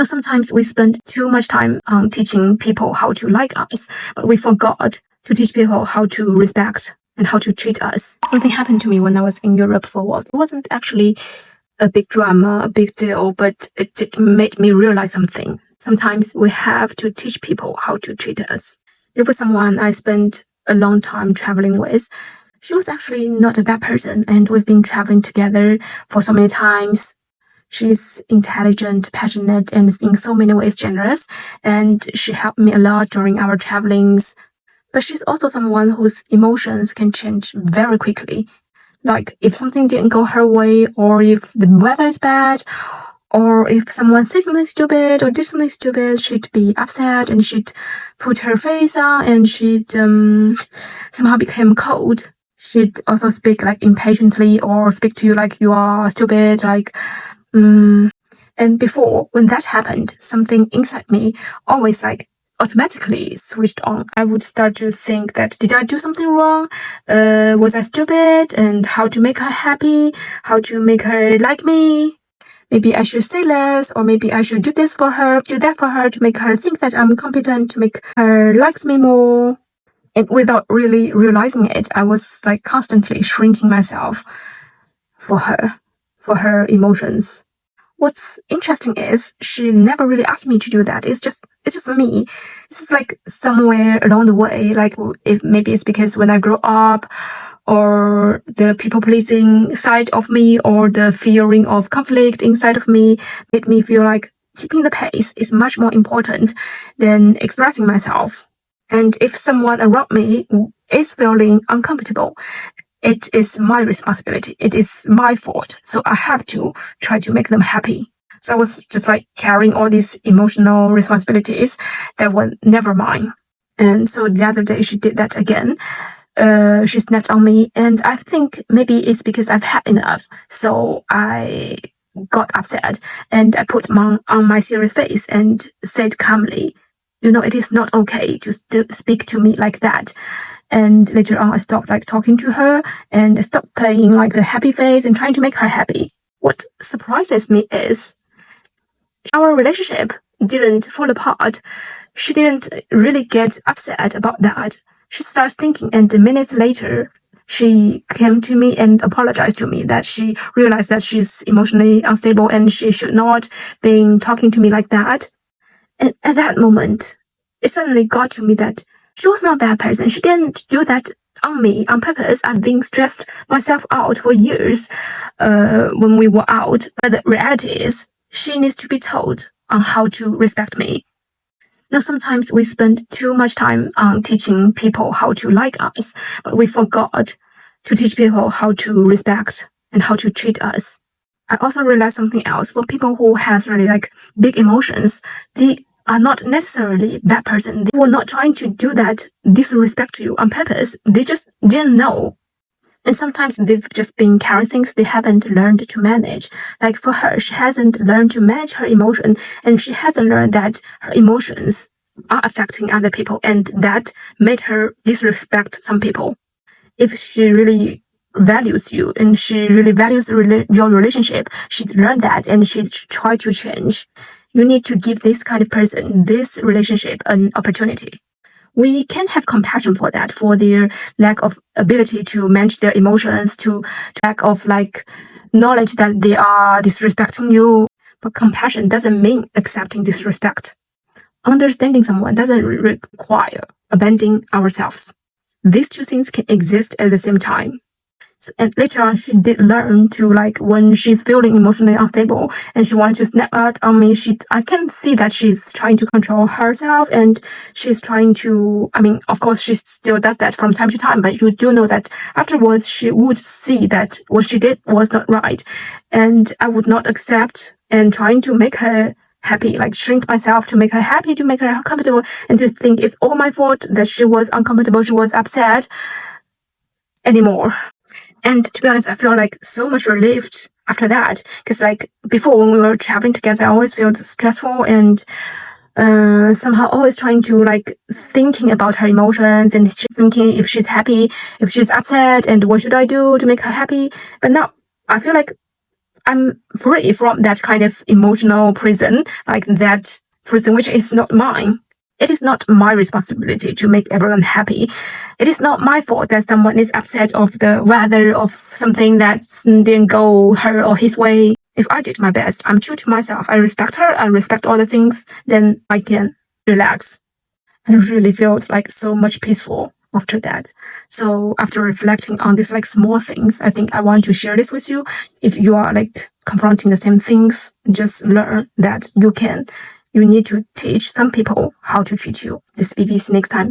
Now, sometimes we spend too much time on teaching people how to like us, but we forgot to teach people how to respect and how to treat us. Something happened to me when I was in Europe for work. It wasn't actually a big drama, a big deal, but it made me realize something. Sometimes we have to teach people how to treat us. There was someone I spent a long time traveling with. She was actually not a bad person, and we've been traveling together for so many times. She's intelligent, passionate, and in so many ways generous, and she helped me a lot during our travelings. But she's also someone whose emotions can change very quickly. Like if something didn't go her way, or if the weather is bad, or if someone said something stupid or did something stupid, she'd be upset and she'd put her face on and she'd somehow become cold. She'd also speak like impatiently or speak to you like you are stupid, like and before, when that happened, something inside me always like automatically switched on. I would start to think that, did I do something wrong? Was I stupid? And how to make her happy? How to make her like me? Maybe I should say less, or maybe I should do this for her, do that for her to make her think that I'm competent, to make her likes me more. And without really realizing it, I was like constantly shrinking myself for her emotions. What's interesting is she never really asked me to do that. It's just me. This is like somewhere along the way, like maybe it's because when I grew up, or the people-pleasing side of me, or the fearing of conflict inside of me made me feel like keeping the pace is much more important than expressing myself. And if someone around me is feeling uncomfortable, it is my responsibility. It is my fault. So I have to try to make them happy. So I was just like carrying all these emotional responsibilities that were never mine. And so the other day she did that again. She snapped on me, and I think maybe it's because I've had enough. So I got upset and I put on my serious face and said calmly, it is not okay to speak to me like that. And later on, I stopped like talking to her and I stopped playing like the happy face and trying to make her happy. What surprises me is our relationship didn't fall apart. She didn't really get upset about that. She starts thinking, and minutes later, she came to me and apologized to me that she realized that she's emotionally unstable and she should not be talking to me like that. And at that moment, it suddenly got to me that she was not a bad person. She didn't do that on me on purpose. I've been stressed myself out for years when we were out. But the reality is, she needs to be told on how to respect me. Now, sometimes we spend too much time on teaching people how to like us, but we forgot to teach people how to respect and how to treat us. I also realized something else. For people who has really like big emotions, they are not necessarily bad person. They were not trying to do that disrespect to you on purpose. They just didn't know. And sometimes they've just been carrying things they haven't learned to manage. Like for her, she hasn't learned to manage her emotion, and she hasn't learned that her emotions are affecting other people, and that made her disrespect some people. If she really values you and she really values your relationship, she'd learn that and she'd try to change. You need to give this kind of person, this relationship, an opportunity. We can have compassion for that, for their lack of ability to manage their emotions, to lack of like knowledge that they are disrespecting you. But compassion doesn't mean accepting disrespect. Understanding someone doesn't require abandoning ourselves. These two things can exist at the same time. So, and later on, she did learn to like when she's feeling emotionally unstable and she wanted to snap out on me. I can see that she's trying to control herself and she's trying to. I mean, of course, she still does that from time to time, but you do know that afterwards she would see that what she did was not right, and I would not accept and trying to make her happy, like shrink myself to make her happy, to make her comfortable, and to think it's all my fault that she was uncomfortable, she was upset anymore. And to be honest, I feel like so much relieved after that, because like before when we were traveling together, I always felt stressful and somehow always trying to like thinking about her emotions and thinking if she's happy, if she's upset, and what should I do to make her happy. But now I feel like I'm free from that kind of emotional prison, like that prison which is not mine. It is not my responsibility to make everyone happy. It is not my fault that someone is upset of the weather of something that didn't go her or his way. If I did my best, I'm true to myself, I respect her, I respect all the things, then I can relax. I really felt like so much peaceful after that. So after reflecting on these like small things, I think I want to share this with you. If you are like confronting the same things, just learn that you need to teach some people how to treat you. This is BBC next time.